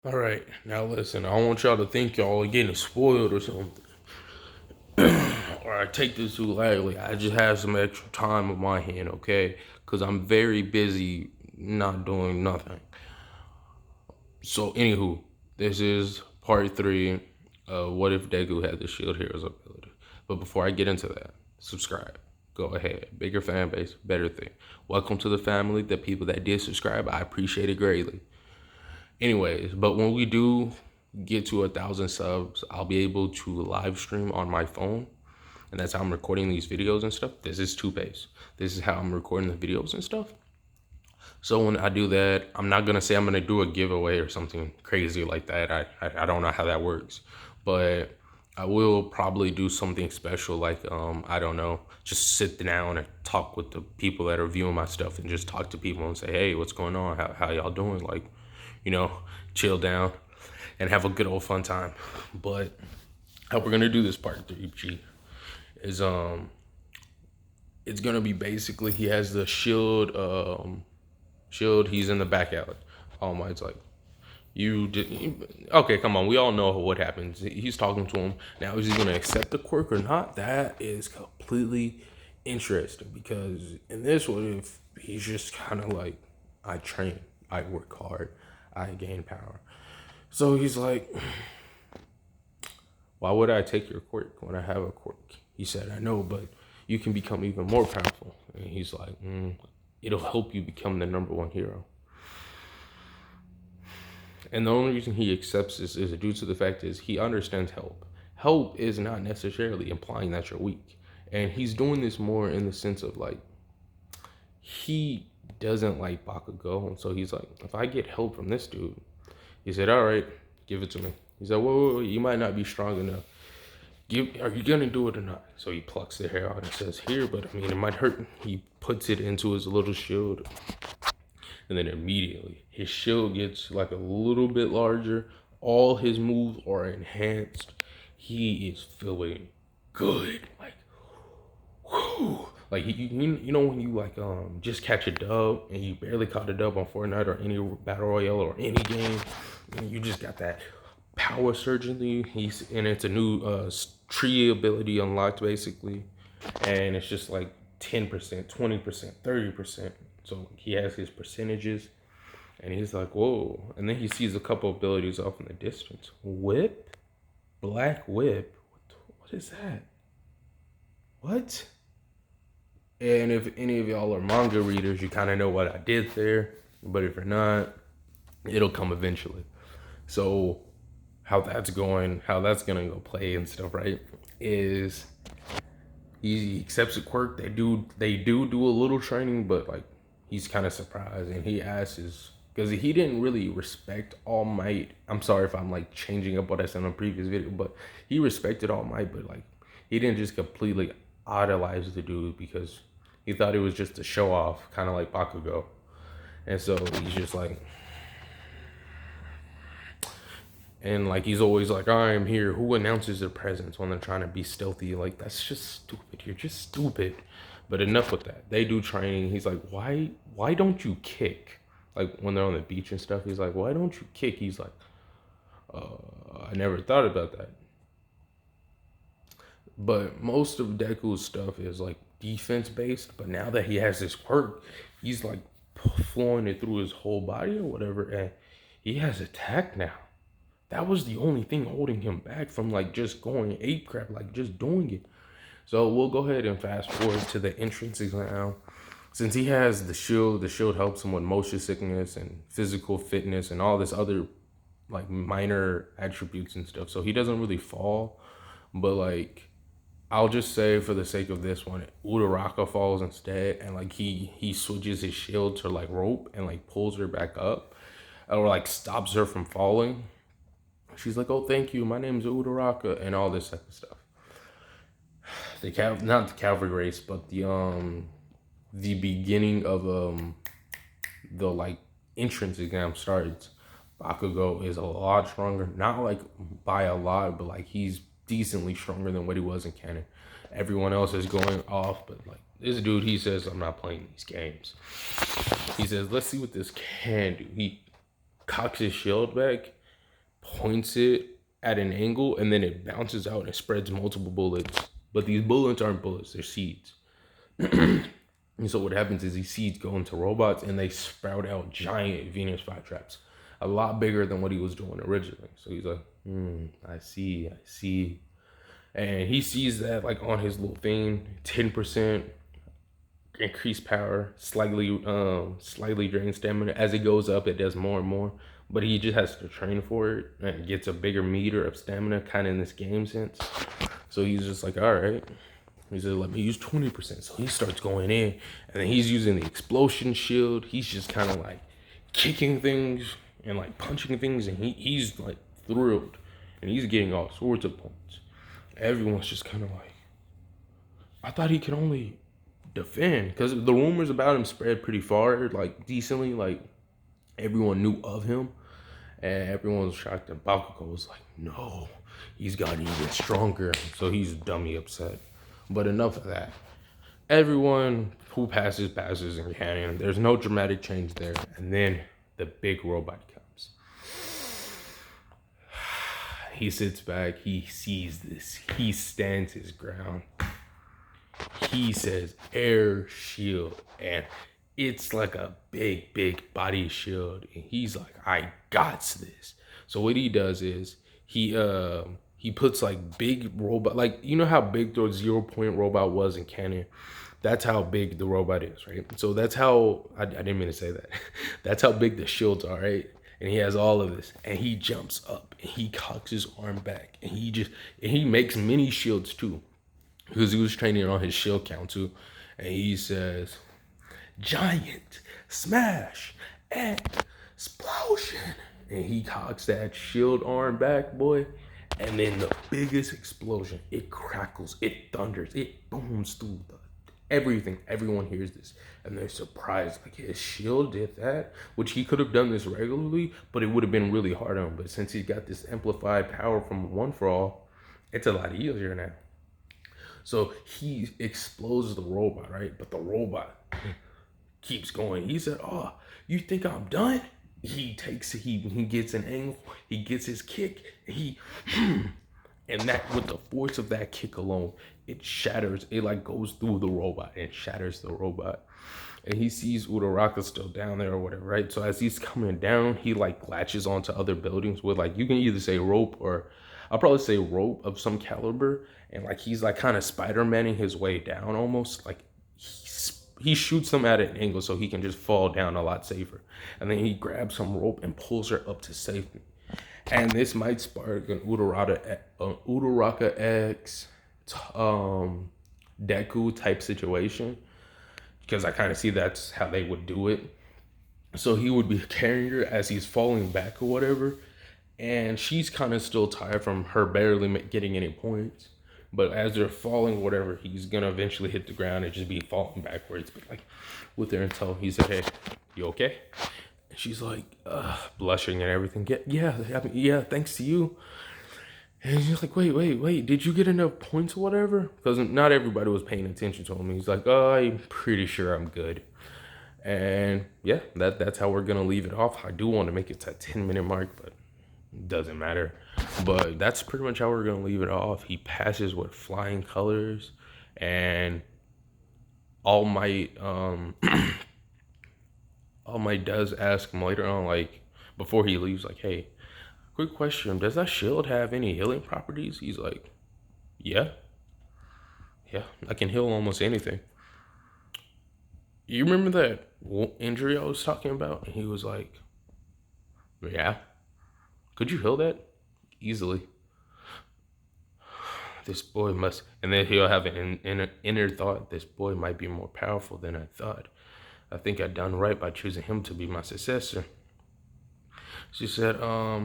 All right, now listen, I don't want y'all to think y'all are getting spoiled or something. Or I take this too lightly. I just have some extra time on my hand, okay? Because I'm very busy not doing nothing. So, anywho, this is part three. What if Deku had the Shield Heroes ability? But before I get into that, subscribe. Go ahead. Bigger fan base, better thing. Welcome to the family. The people that did subscribe, I appreciate it greatly. Anyways, but when we do get to 1,000 subs, I'll be able to live stream on my phone. And that's how I'm recording these videos and stuff. This is 2Pace. This is how I'm recording the videos and stuff. So when I do that, I'm not gonna say I'm gonna do a giveaway or something crazy like that. I don't know how that works, but I will probably do something special like I don't know, just sit down and talk with the people that are viewing my stuff and just talk to people and say, hey, what's going on? How y'all doing? Like, you know, chill down and have a good old fun time. But how we're gonna do this part 3G is it's gonna be basically he has the shield, he's in the back alley. All Might's like, you did okay, come on, we all know what happens. He's talking to him. Now is he gonna accept the quirk or not? That is completely interesting because in this one, if he's just kinda like, I train, I work hard, I gain power. So he's like, why would I take your quirk when I have a quirk? He said, I know, but you can become even more powerful. And he's like, it'll help you become the #1 hero. And the only reason he accepts this is due to the fact is he understands help. Help is not necessarily implying that you're weak. And he's doing this more in the sense of like, he doesn't like Bakugo. And so he's like, if I get help from this dude, he said, all right, give it to me. He said, whoa, you might not be strong enough. Are you gonna do it or not? So he plucks the hair out and says, here, but I mean, it might hurt. He puts it into his little shield. And then immediately his shield gets like a little bit larger. All his moves are enhanced. He is feeling good. Like, whew. Like you know when you like just catch a dub and you barely caught a dub on Fortnite or any battle royale or any game, and you just got that power surge in you. And it's a new tree ability unlocked basically, and it's just like 10%, 20%, 30%. So he has his percentages, and he's like, whoa. And then he sees a couple abilities off in the distance. Whip, black whip. What is that? What? And if any of y'all are manga readers, you kind of know what I did there. But if you're not, it'll come eventually. So how that's gonna go play and stuff, right? Is he accepts a quirk. They do a little training, but like he's kind of surprised and he asks because he didn't really respect All Might. I'm sorry if I'm like changing up what I said in a previous video, but he respected All Might, but like he didn't just completely idolize the dude because he thought it was just a show off, kind of like Bakugo. And so he's just like, and like he's always like, I am here. Who announces their presence when they're trying to be stealthy? Like that's just stupid. You're just stupid. But enough with that. They do training. He's like, why don't you kick? Like when they're on the beach and stuff, he's like, why don't you kick? He's like, I never thought about that. But most of Deku's stuff is like defense based. But now that he has this quirk, he's like flowing it through his whole body or whatever, and he has attack now. That was the only thing holding him back from like just going ape crap, like just doing it. So we'll go ahead and fast forward to the entrance exam. Since he has the shield helps him with motion sickness and physical fitness and all this other like minor attributes and stuff. So he doesn't really fall, but like I'll just say for the sake of this one, Uraraka falls instead, and like he switches his shield to like rope and like pulls her back up, or like stops her from falling. She's like, "Oh, thank you. My name's Uraraka," and all this type of stuff. Not the cavalry race, but the beginning of the like entrance exam starts. Bakugo is a lot stronger, not like by a lot, but like he's decently stronger than what he was in canon. Everyone else is going off, but like this dude, he says, I'm not playing these games. He says, let's see what this can do. He cocks his shield back, points it at an angle, and then it bounces out and it spreads multiple bullets. But these bullets aren't bullets, they're seeds. And so what happens is these seeds go into robots and they sprout out giant Venus flytraps, a lot bigger than what he was doing originally. So he's like, I see. And he sees that like on his little thing, 10% increased power, slightly drained stamina. As it goes up, it does more and more. But he just has to train for it and gets a bigger meter of stamina, kind of in this game sense. So he's just like, all right. He said, let me use 20%. So he starts going in, and then he's using the explosion shield. He's just kind of like kicking things and like punching things, and he's like thrilled, and he's getting all sorts of points. Everyone's just kind of like, I thought he could only defend, because the rumors about him spread pretty far, like decently, like everyone knew of him, and everyone was shocked. And Bakugo was like, no, he's gotten even stronger. So he's dummy upset. But enough of that. Everyone who passes in canon. There's no dramatic change there. And then the big robot comes. He sits back. He sees this. He stands his ground. He says air shield. And it's like a big body shield. And he's like, I got this. So what he does is he puts like big robot, like, you know how big the 0 Point robot was in canon? That's how big the robot is, right? So that's how, I didn't mean to say that. That's how big the shields are, right? And he has all of this, and he jumps up and he cocks his arm back, and he makes mini shields too, because he was training on his shield count too. And he says, giant smash and explosion. And he cocks that shield arm back, boy. And then the biggest explosion, it crackles, it thunders, it booms through everything. Everyone hears this, and they're surprised. Like, his shield did that, which he could have done this regularly, but it would have been really hard on him. But since he's got this amplified power from One For All, it's a lot easier now. So he explodes the robot, right? But the robot keeps going. He said, oh, you think I'm done? He gets an angle, he gets his kick, and that, with the force of that kick alone, it shatters, it like goes through the robot and shatters the robot. And he sees Uraraka still down there or whatever, right? So as he's coming down, he like latches onto other buildings with, like, you can either say rope, or I'll probably say rope of some caliber, and like he's like kind of Spider-Manning his way down almost, like he shoots them at an angle so he can just fall down a lot safer. And then he grabs some rope and pulls her up to safety. And this might spark an Uraraka X Deku type situation, because I kind of see that's how they would do it. So he would be carrying her as he's falling back or whatever, and she's kind of still tired from her barely getting any points. But as they're falling, whatever, he's gonna eventually hit the ground and just be falling backwards. But like with her intel, he said, "Hey, you okay?" And she's like, blushing and everything. Yeah, thanks to you. And he's like, wait, did you get enough points or whatever? Because not everybody was paying attention to him. He's like, I'm pretty sure I'm good. And yeah, that's how we're gonna leave it off. I do want to make it to a 10-minute mark, but doesn't matter. But that's pretty much how we're gonna leave it off. He passes with flying colors, and All Might All Might does ask him later on, like before he leaves, like, hey, quick question, does that shield have any healing properties? He's like, yeah, I can heal almost anything. You remember that injury I was talking about? And he was like, yeah. Could you heal that? Easily. This boy must, and then he'll have an inner thought, this boy might be more powerful than I thought. I think I done right by choosing him to be my successor. She said,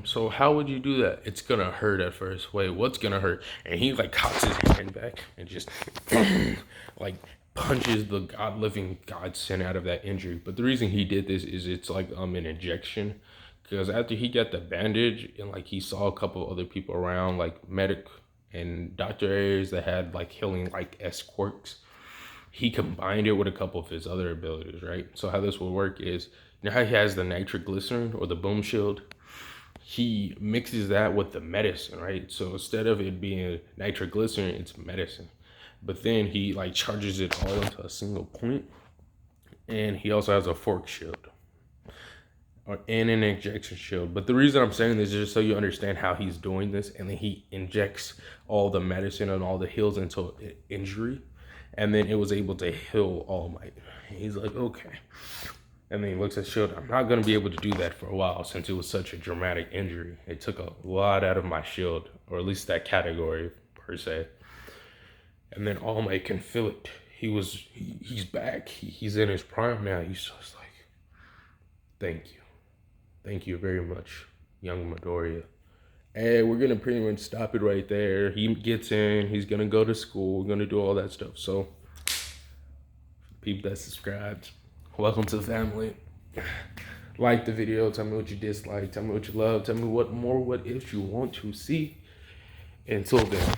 so how would you do that? It's gonna hurt at first. Wait, what's gonna hurt? And he like cocks his hand back and just like punches the living godsend out of that injury. But the reason he did this is it's like an injection. Because after he got the bandage and like he saw a couple other people around, like medic and doctor areas that had like healing like quirks, he combined it with a couple of his other abilities, right? So how this will work is, you know how he has the nitroglycerin or the boom shield? he mixes that with the medicine, right? So instead of it being nitroglycerin, it's medicine. But then he like charges it all into a single point, and he also has a fork shield and an injection shield. But the reason I'm saying this is just so you understand how he's doing this, and then he injects all the medicine and all the heals into injury, and then it was able to heal All Might. He's like, okay. And then he looks at Shield. I'm not going to be able to do that for a while since it was such a dramatic injury. It took a lot out of my shield, or at least that category per se. And then All Might can feel it. He's back. He's in his prime now. He's just like, thank you. Thank you very much, young Midoriya. And we're going to pretty much stop it right there. He gets in. He's going to go to school. We're going to do all that stuff. So, people that subscribed, welcome to the family. Like the video. Tell me what you dislike. Tell me what you love. Tell me what ifs you want to see. Until then.